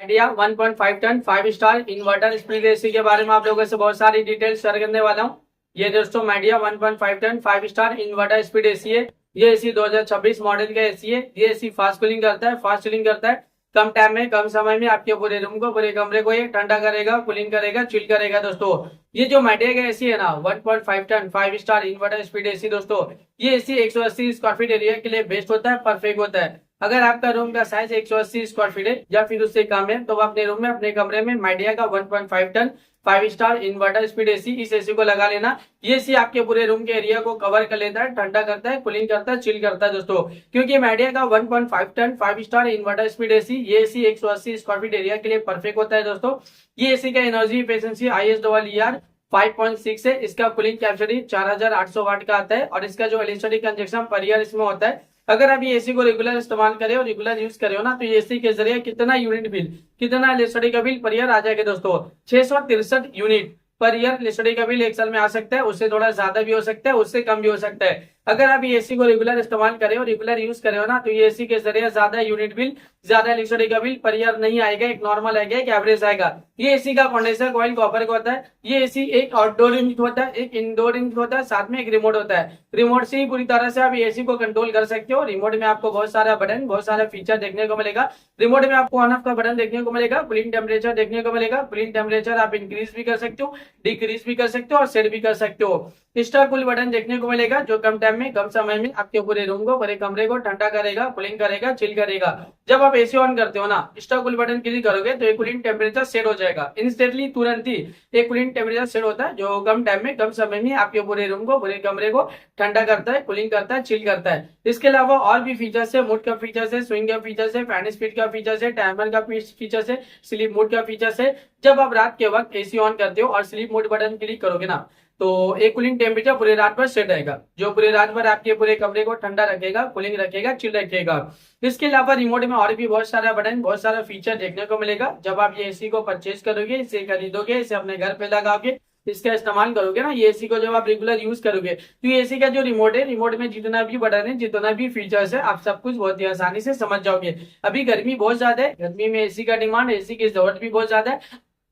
Idea 1.5 ton 5 star inverter split AC के बारे में आप लोगों से बहुत सारी डिटेल्स शेयर करने वाला हूँ। ये दोस्तों Idea 1.5 ton 5 star inverter speed AC है। ये एसी 2026 मॉडल का एसी है। ये एसी फास्ट कूलिंग करता है, फास्ट चिलिंग करता है। कम टाइम में, कम समय में आपके पूरे रूम को, पूरे कमरे को ये ठंडा करेगा, कूलिंग करेगा, चिल करेगा। दोस्तों ये जो आइडिया का एसी है ना 1.5 ton 5 star inverter speed AC, दोस्तों ये एसी 180 स्क्वायर फीट एरिया के लिए बेस्ट होता है, परफेक्ट होता है। अगर आपका रूम का साइज 180 स्क्वायर फीट है या फिर उससे कम है तो आप अपने रूम में, अपने कमरे में आइडिया का 1.5 ton 5 star inverter speed AC, इस एसी को लगा लेना। ये एसी आपके पूरे रूम के एरिया को कवर कर लेता है, ठंडा करता है, कूलिंग करता है, चिल करता है। दोस्तों क्योंकि आइडिया का 1.5 ton 5 star inverter speed AC, ये एसी 180 स्क्वायर फीट एरिया के लिए परफेक्ट होता है। दोस्तों ये एसी का एनर्जी एफिशिएंसी ISEER 5.6 है। इसका कूलिंग कैपेसिटी 4800 वाट का आता है और इसका जो इलेक्ट्रिसिटी कंजप्शन पर ईयर इसमें होता है। अगर आप ये एसी को रेगुलर इस्तेमाल करें और रेगुलर यूज करें ना तो ये एसी के जरिए कितना यूनिट बिल, कितना इलेक्ट्रिसिटी का बिल पर ईयर आ जाएगा दोस्तों, 663 यूनिट पर ईयर इलेक्ट्रिसिटी का बिल एक साल में आ सकता है। उससे थोड़ा ज्यादा भी हो सकता है, उससे कम भी हो सकता है। अगर आप ये एसी को रेगुलर इस्तेमाल करें और रेगुलर यूज करें ना तो ये एसी के जरिए ज्यादा यूनिट बिल, ज्यादा इलेक्ट्रिसिटी का बिल पर ईयर नहीं आएगा, एक नॉर्मल आएगा, एक एवरेज आएगा। ये एसी का कंडेंसर कॉइल कॉपर का होता है। ये एसी एक आउटडोर यूनिट होता है, एक इंडोर यूनिट होता है, साथ में एक रिमोट होता है। रिमोट से ही पूरी तरह से आप एसी को कंट्रोल कर सकते हो। रिमोट में आपको बहुत सारा बटन, बहुत सारा फीचर देखने को मिलेगा। रिमोट में आपको ऑन ऑफ का बटन देखने को मिलेगा, कूलिंग टेम्परेचर देखने को मिलेगा। कूलिंग टेम्परेचर आप इंक्रीज भी कर सकते हो, डिक्रीज भी कर सकते हो और सेट भी कर सकते हो। एक्स्ट्रा कूल बटन देखने को मिलेगा जो कम टाइम में, कम समय में आपके पूरे रूम को, पूरे कमरे को ठंडा करेगा, कूलिंग करेगा, चिल करेगा। जब आप एसी ऑन करते हो ना, एक्स्ट्रा कूल बटन क्लिक करोगे तो एक कूलिंग टेम्परेचर सेट हो जाएगा इंस्टेंटली, तुरंत ही एक कूलिंग टेम्परेचर सेट होता है जो कम टाइम में, कम समय में आपके पूरे रूम को, पूरे कमरे को ठंडा करता है, कूलिंग करता है, चिल करता है। इसके अलावा और भी फीचर्स है, मूड का फीचर्स है, स्विंग का फीचर्स है, फैन स्पीड का फीचर्स है, टाइमर का फीचर्स है, स्लीप मोड का फीचर्स है। जब आप रात के वक्त एसी ऑन करते हो और स्लीप मोड बटन क्लिक करोगे ना तो एक कूलिंग टेम्परेचर पूरे रात भर सेट रहेगा, जो पूरे रात भर आपके पूरे कमरे को ठंडा रखेगा, कूलिंग रखेगा, चिल रखेगा। इसके अलावा रिमोट में और भी बहुत सारा बटन, बहुत सारा फीचर देखने को मिलेगा। जब आप ये एसी को परचेज करोगे, इसे खरीदोगे, इसे अपने घर पे लगाओगे, इसका इस्तेमाल करोगे ना, ये एसी को जब आप रेगुलर यूज करोगे तो ये एसी का जो रिमोट है, रिमोट में जितना भी बटन है, जितना भी फीचर्स है, आप सब कुछ बहुत ही आसानी से समझ जाओगे। अभी गर्मी बहुत ज्यादा है, गर्मी में एसी का डिमांड, एसी की जरूरत भी बहुत ज्यादा है।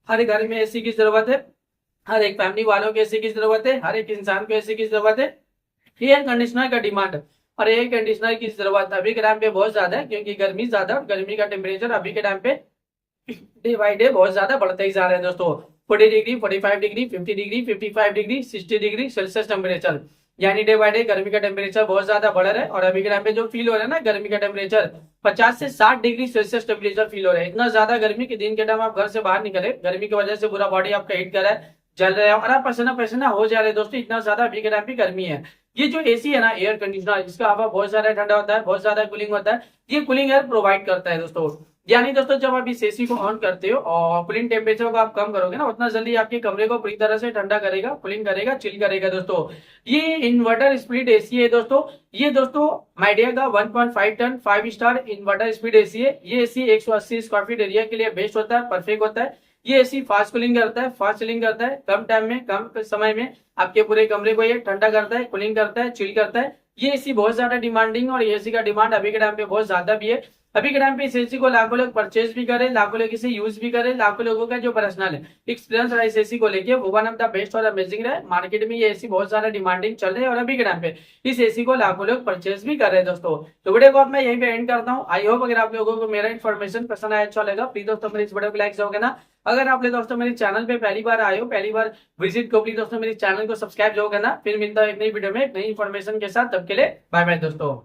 हर घर में एसी की जरूरत है, हर एक फैमिली वालों को एसी की जरूरत है, हर एक इंसान को एसी की जरूरत है। एयर कंडीशनर का डिमांड और एयर कंडीशनर की जरूरत अभी के टाइम पे बहुत ज्यादा है, क्योंकि गर्मी ज्यादा और गर्मी का टेम्परेचर अभी के टाइम पे डे बाई डे बहुत ज्यादा बढ़ते ही जा रहे हैं दोस्तों। 40 degree, 45 degree, 50 degree, 55 degree, 60 degree Celsius temperature, यानी डे बाई डे गर्मी का टेम्परेचर बहुत ज्यादा बढ़ रहा है। और अभी के टाइम पे जो फील हो रहा है ना गर्मी का टेम्परेचर 50 से 60 डिग्री सेल्सियस टेम्परेचर फील हो रहा है। इतना ज्यादा गर्मी कि दिन के टाइम आप घर से बाहर निकले, गर्मी की वजह से पूरा बॉडी आपका हीट कर रहा है, जल रहे हैं और आप पसीना पसीना हो जा रहे हैं दोस्तों, इतना ज्यादा अभी के टाइम पे गर्मी है। ये जो एसी है ना एयर कंडीशनर, इसका हवा बहुत ज्यादा ठंडा होता है, बहुत ज्यादा कूलिंग होता है। ये कूलिंग एयर प्रोवाइड करता है दोस्तों। यानी दोस्तों जब आप इस एसी को ऑन करते हो और कूलिंग टेम्परेचर को आप कम करोगे ना, उतना जल्दी आपके कमरे को पूरी तरह से ठंडा करेगा, कूलिंग करेगा, चिल करेगा। दोस्तों ये इन्वर्टर स्पीड एसी है दोस्तों। ये दोस्तों आइडिया का 1.5 ton 5 star inverter speed AC है। ये एसी 180 स्क्वायर फीट एरिया के लिए बेस्ट होता है, परफेक्ट होता है। ये एसी फास्ट कूलिंग करता है, फास्ट चिलिंग करता है, कम टाइम में, कम समय में आपके पूरे कमरे को ये ठंडा करता है, कूलिंग करता है, चिल करता है। ये एसी बहुत ज्यादा डिमांडिंग और एसी का डिमांड अभी के टाइम पे बहुत ज्यादा भी है। अभी के टाइम पे इस एसी को लाखों लोग परचेज भी करे, लाखों लोग इसे यूज भी करे, लाखों लोगों का जो पर्सनल एक्सपीरियंस रहा इस एसी को लेके वो वन ऑफ द बेस्ट और अमेजिंग रहा है। मार्केट में ये एसी बहुत ज्यादा डिमांडिंग चल रही है और अभी के टाइम पे इस एसी को लाखों लोग परचेज भी कर रहे हैं दोस्तों। तो वीडियो को मैं यहीं पे एंड करता हूँ। आई होप अगर आप लोगों को मेरा इन्फॉर्मेशन पसंद आया, अच्छा लगा, प्लीज दोस्तों मेरे इस वीडियो को लाइक करोगे ना। अगर आपने दोस्तों मेरे चैनल पे पहली बार आए हो, पहली बार विजिट को, प्लीज दोस्तों मेरे चैनल को सब्सक्राइब जरूर करना। फिर मिलता है एक नई वीडियो में एक नई इन्फॉर्मेशन के साथ, तब के लिए बाय बाय दोस्तों।